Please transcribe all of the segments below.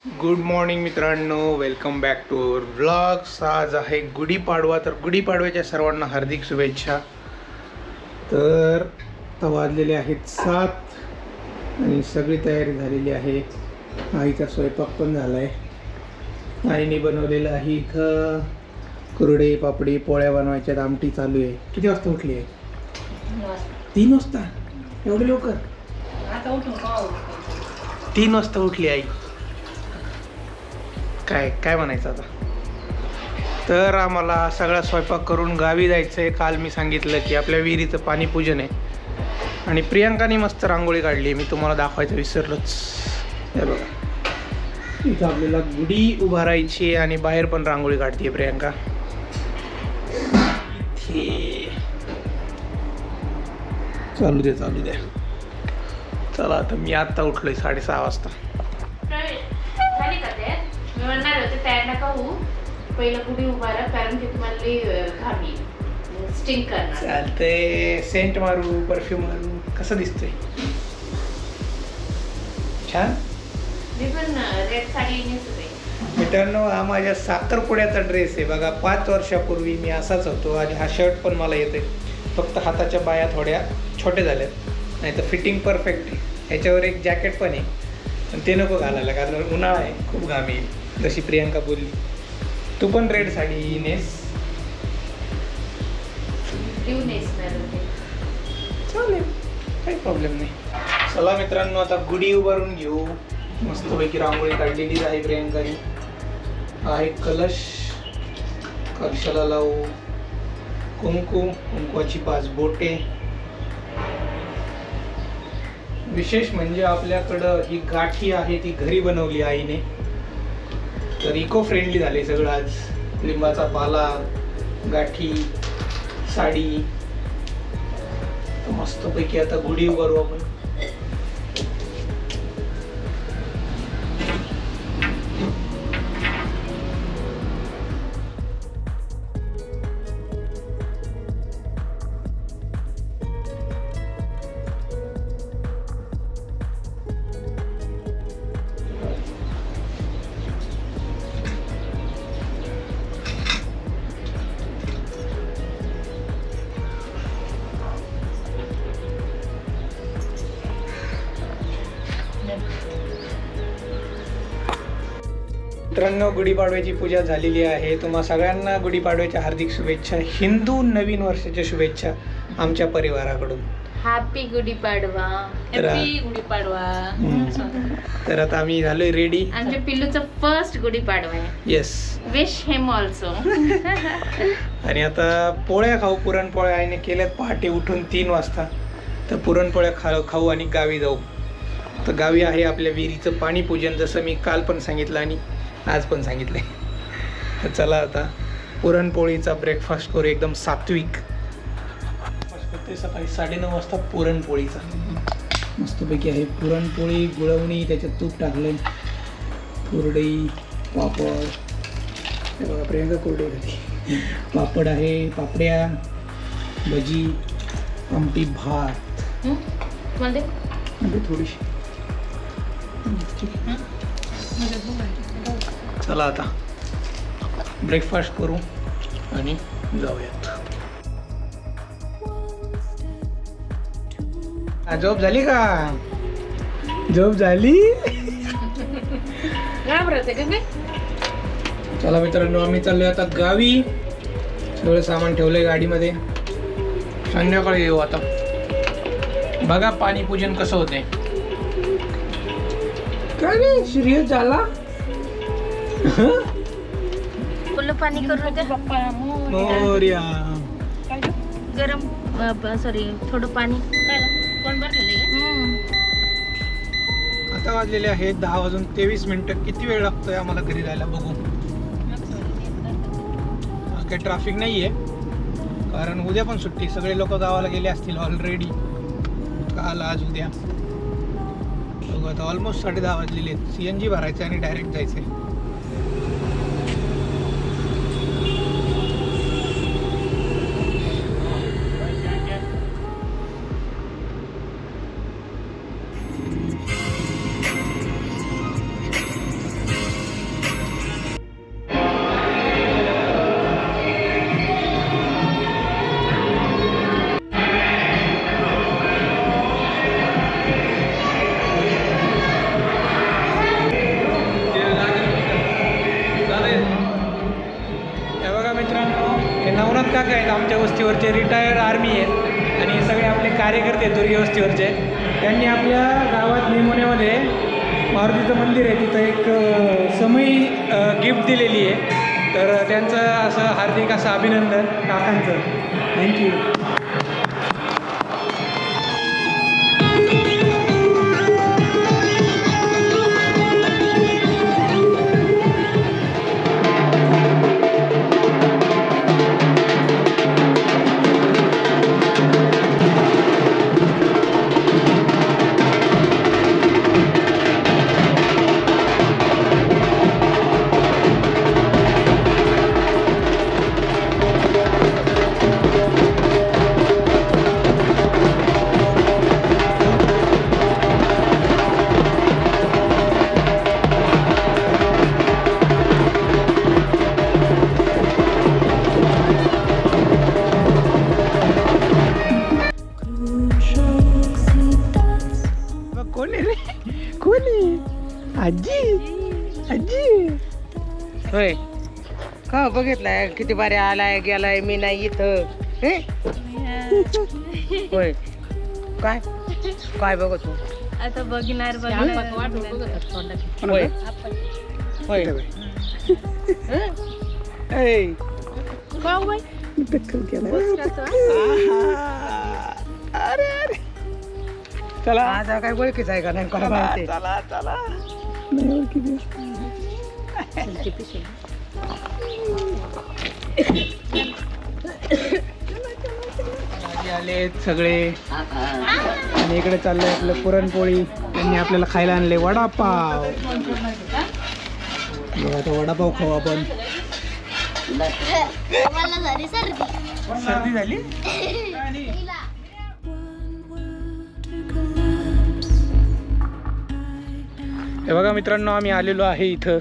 Good morning मित्रांनो, welcome back to our vlogs. आज आहे गुढीपाडवा, तर गुढीपाडव्याच्या सर्वांना हार्दिक शुभेच्छा. तर आता वाजलेले आहेत 7 आणि सगळी तयारी झालेली आहे. आईचा स्वयंपाक पण झाला आहे. आईने बनवलेलं आहे इथं कुरडे, पापडी, पोळ्या बनवायच्यात, आमटी चालू आहे. किती वाजता उठली आहे? 3 वाजता. एवढे लवकर? 3 वाजता उठली आई. काय काय म्हणायचं आता. तर आम्हाला सगळा स्वयंपाक करून गावी जायचं आहे. काल मी सांगितलं की आपल्या विहिरीचं पाणी पूजन आहे आणि प्रियांकाने मस्त रांगोळी काढली आहे. मी तुम्हाला दाखवायचं विसरलोच. हे बघा, इथं आपल्याला गुढी उभारायची आणि बाहेर पण रांगोळी काढते प्रियांका. इथे चालू द्या. चला आता मी आत्ता उठलोय 6:30 वाजता. मी म्हणणार होते तयार नका होऊ, पहिलं गुढी उभारा, कारण की तुम्हाला घामी स्टिंग करणार. चालतंय, सेंट मारू, परफ्यूम मारू. कसं दिसतंय? छान. मी पण रेड साडी नेसते मित्रांनो. हा माझ्या साखरपुड्याचा ड्रेस आहे बघा. 5 वर्षापूर्वी मी असाच होतो आणि हा शर्ट पण मला येतोय. फक्त हाताच्या बाया थोड्या छोट्या झाल्यात, नाही तर फिटिंग परफेक्ट आहे. ह्याच्यावर एक जॅकेट पण आहे, पण ते नको घालायला कारण उन्हाळा आहे, खूप घाम येईल. जशी प्रियांका बोलली, तू पण रेड साडी नेस. चालेल, काही प्रॉब्लेम नाही. चला मित्रांनो, आता गुढी उभारून घेऊ. मस्तपैकी रांगोळी काढलेली आहे प्रियांकाने. आहे कलश, कलशाला लावू कुंकवाची 5 बोटे. विशेष म्हणजे आपल्याकडं ही गाठी आहे ती घरी बनवली आईने. तर इको फ्रेंडली झाले सगळं. आज लिंबाचा पाला, गाठी, साडी. मस्तपैकी आता गुढी उभारू आपण. मित्रांनो, गुढीपाडव्याची पूजा झालेली आहे. तुम्हा सगळ्यांना गुढीपाडव्याच्या हार्दिक शुभेच्छा. हिंदू नवीन वर्षाच्या शुभेच्छा आमच्या परिवाराकडून. हॅपी गुढीपाडवा. हॅपी गुढीपाडवा. तर आता आम्ही झालोय रेडी. आमच्या पिल्लूचं फर्स्ट गुढीपाडवा आहे. येस, विश हिम ऑल्सो. आणि आता पोळ्या खाऊ. पुरणपोळ्या आईने केल्यात पहाटे उठून 3 वाजता. तर पुरणपोळ्या खाऊ आणि गावी जाऊ. तर गावी आहे आपल्या विहिरीचं पाणी पूजन, जसं मी काल पण सांगितलं आणि आज पण सांगितलंय. तर चला आता पुरणपोळीचा ब्रेकफास्ट करू, एकदम सात्विक. सकाळी 9:30 वाजता पुरणपोळीचा. मस्तपैकी आहे पुरणपोळी, गुळवणी, त्याच्यात तूप टाकले, कुरडई, पापड. हे बघा प्रियांका कुरडई खाते. पापड आहे, पापड्या, भजी, आमटी, भात म्हणजे थोडीशी. चला आता ब्रेकफास्ट करू आणि जाऊयात. झोप झाली का? झोप झाली. चला मित्रांनो, आम्ही चाललोय आता गावी. सगळं सामान ठेवलंय गाडीमध्ये. संध्याकाळी येऊ आता. बघा पाणी पूजन कसं होतंय. काय नाही, सिरियस झाला. फुलं पाणी करून मोरया. गरम सॉरी थोडं पाणी. आता वाजलेले आहेत 10:23. किती वेळ लागतोय आम्हाला घरी जायला बघू. काही ट्रॅफिक नाहीये कारण उद्या पण सुट्टी. सगळे लोक गावाला गेले असतील ऑलरेडी. काल, आज, उद्या. बघू आता ऑलमोस्ट 10:30 वाजलेले आहेत. CNG भरायचं आणि डायरेक्ट जायचंय. आमच्या वस्तीवरचे रिटायर्ड आर्मी आहेत आणि सगळे आपले कार्यकर्ते आहेत दुर्गे वस्तीवरचे. त्यांनी आपल्या गावात निमोण्यामध्ये मारुतीचं मंदिर आहे, तिथं एक समई गिफ्ट दिलेली आहे. तर त्यांचं असं हार्दिक असं अभिनंदन काकांचं. थँक्यू. आजी आजी होय का बघितलाय किती बारी आलाय गेलाय मी नाही इथं हे? होय काय काय बघत तू आता बघणार होय होय ऐ अरे अरे चला आता काय ओळखीच आहे का नाही कोणा माहिती चला चला नाही ओळखी आले सगळे आणि इकडे चाललंय आपलं पुरणपोळी. त्यांनी आपल्याला खायला आणले वडापाव. आता वडापाव खाऊ आपण. सर्दी झाली. हे बघा मित्रांनो, आम्ही आलेलो आहे इथं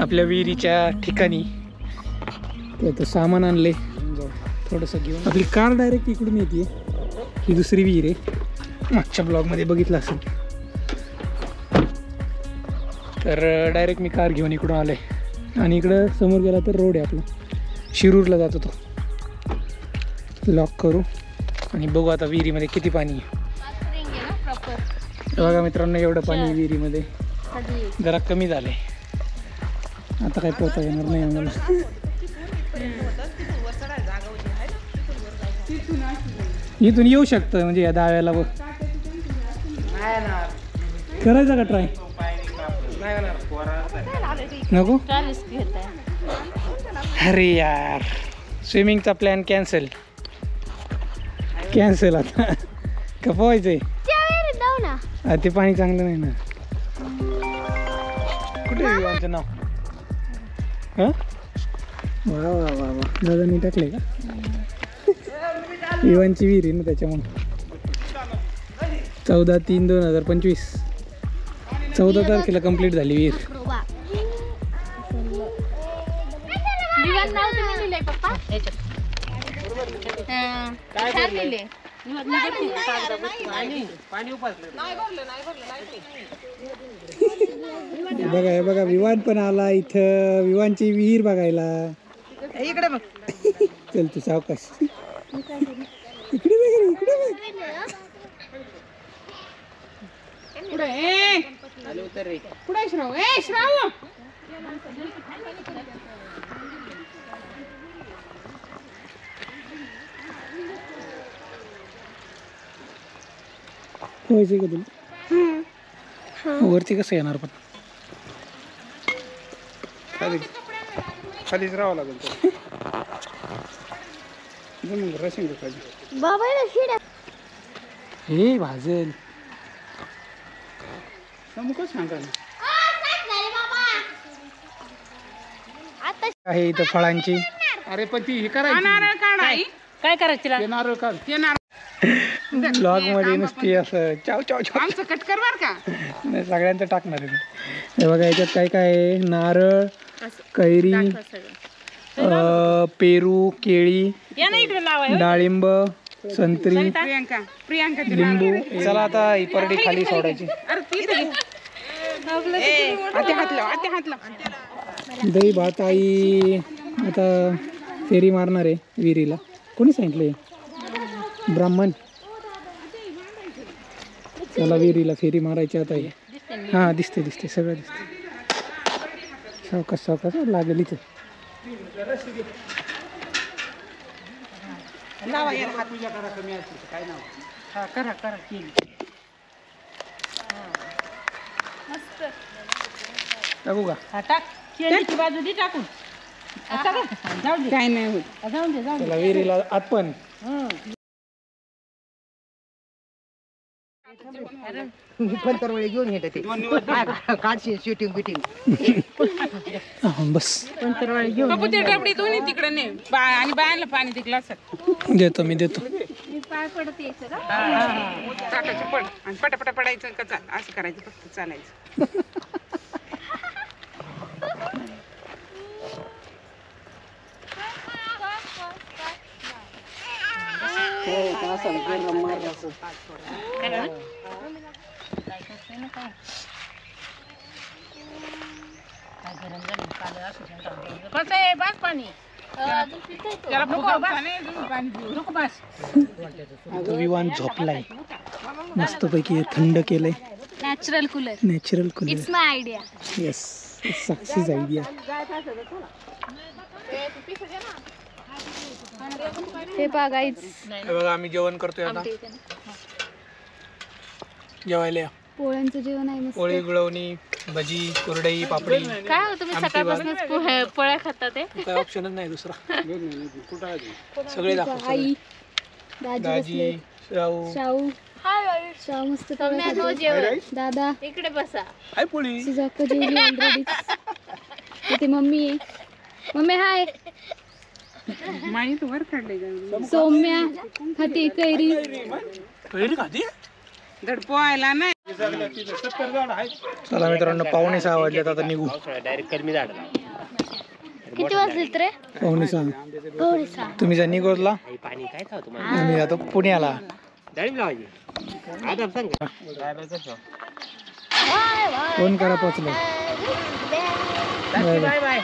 आपल्या विहिरीच्या ठिकाणी. त्याचं सामान आणले थोडंसं घेऊन. आपली कार डायरेक्ट इकडून येते. ही दुसरी विहीर आहे, मागच्या ब्लॉगमध्ये बघितलं असेल. तर डायरेक्ट मी कार घेऊन इकडून आलो आहे आणि इकडं समोर गेला तर रोड आहे आपला, शिरूरला जातो तो. लॉक करू आणि बघू आता विहिरीमध्ये किती पाणी आहे. बघा मित्रांनो, एवढं पाणी विहिरीमध्ये जरा कमी झाले. आता काही पोहता येणार नाही आम्हाला. इथून येऊ शकतं म्हणजे या दाव्याला बघ. करायचा का ट्राय? नको. अरे यार, स्विमिंगचा प्लॅन कॅन्सल आता. का पोहायचंय? ते पाणी चांगलं नाही ना. कुठे आहे विवानचं नाव? हां वा वा वा वा, दादांनी टाकले का? विवानची विहीर आहे ना त्याच्यामुळे. 14/3/2025 14 तारखेला कंप्लीट झाली विहीर. बघा हे बघा, विवान पण आला इथं. विवानची विहीर बघायला. इकडे बघ. चल तू सावकाश. इकडे बघ, इकडे बघ. पुढे श्राव. श्राव पोहायचं का तुला? वरती कसं येणार पण? खालीच राहावं लागेल. हे भाजेल सांगा आहे इथं फळांची. अरे पण ती हे करायची. काय करायचं? नारळ काढ. ब्लॉग मध्ये नुसती असं चाव चाव चाव. आमचं कट कर बर का. नाही, सगळ्यांचं टाकणार आहे. हे बघा, याच्यात काय काय आहे? नारळ, कैरी, पेरू, केळी, डाळिंब, संत्री, लिंबू. चला आता ही परडी खाली सोडायची. दही भात आई आता फेरी मारणार आहे विहिरीला. कोणी सांगितले? ब्राह्मण. त्याला विहिरीला फेरी मारायची आता आहे. हां दिसते दिसते सगळं दिसते. सावकाश सावकाश लागेल इथं. करा करा टाकू का? टाक केळीची बाजू दे टाकून. जाऊ दे काय नाही होत. जाऊन दे त्याला विहिरीला आत पण. पंतरवळी घेऊन येते काढशी शूटिंग बिटिंग बस पंतरवळी घेऊन डबडी दोन्ही तिकडे ने आणि बायांना पाणी तिकडे असत. देतो मी देतो. टाकायचं पड आणि पटापटा पडायचं का चाल असं करायचं फक्त चालायचं. कसं आहे बस पाणी त्याला नको बस. विमान झोपलाय मस्तपैकी थंड केलंय. Natural cooler. Natural cooler. It's my idea. Yes साक्षीच आयडिया. हे बघा गाईज. हे बघा आम्ही जेवण करतोय आता. जेवायला या. पोळ्यांचं जेवण आहे मस्त. पोळी गुळवणी भजी कुरडई पापडी. काय हो तुम्ही सकाळपासूनच पोळ्या खाता ते? काय ऑप्शनच नाही दुसरा. सगळे दाखव. आई दाजी शाहू शाहू शाहू मस्त दादा इकडे बसा. हाय पोळी. सुजाता जेवली ऑलरेडी. इथे मम्मी आहे. मम्मी हाय. वर काढले सौम्या खाती कैरी. कैरी खाती धडपोहायला नाही. चला मित्रांनो 5:45 वाजलेत आता निघू. किती वाजले रे? 5:45. तुम्ही जा निघोजला. आम्ही जातो पुण्याला. फोन करा पोचलो. Bye bye.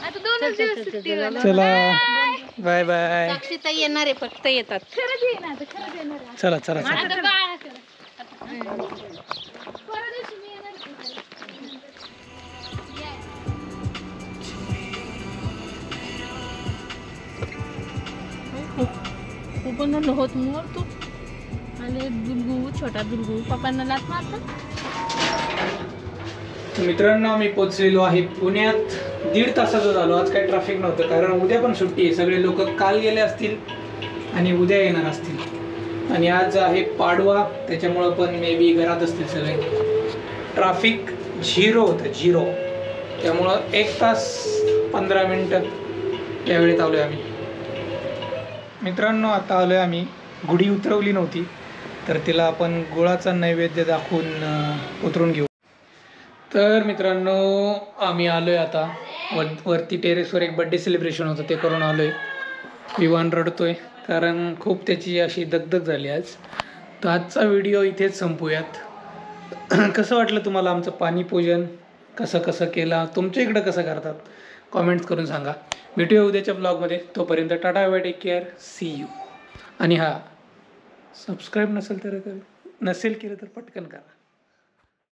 आता 2 दिवस सुट्टी. चला बाय बाय. साक्षीता येणार आहे फक्त येतात. खरंच येणार खरंच येणार. चला चला चला. आता बाळाकडे. परदेशी मी येणार. खूप होत मोर तू आले दुलगू छोटा दुलगू पप्पांना लात मारतात. मित्रांनो आम्ही पोचलेलो आहे पुण्यात. 1.5 तासाचं झालो. आज काही ट्रॅफिक नव्हतं कारण उद्या पण सुट्टी आहे. सगळे लोक काल गेले असतील आणि उद्या येणार असतील आणि आज आहे पाडवा त्याच्यामुळं पण मे बी घरात असतील सगळे. ट्रॅफिक 0 होतं 0. त्यामुळं 1 तास 15 मिनटं या वेळेत आलोय आम्ही. मित्रांनो आता आलोय आम्ही. गुढी उतरवली नव्हती तर तिला आपण गुळाचा नैवेद्य दाखवून उतरून घेऊ. तर मित्रांनो आम्ही आलोय आता वरती टेरेसवर. एक बड्डे सेलिब्रेशन होतं ते करून आलोय. विवान रडतोय कारण खूप त्याची अशी दगदग झाली आज. तर आजचा व्हिडिओ इथेच संपूयात. कसं वाटलं तुम्हाला आमचं पाणीपूजन? कसं कसं केला? तुमच्या इकडं कसं करतात? कॉमेंट्स करून सांगा. भेटूया उद्याच्या ब्लॉगमध्ये. तोपर्यंत tata bye. Take care. See you. आणि हां सबस्क्राईब नसेल केलं तर पटकन करा.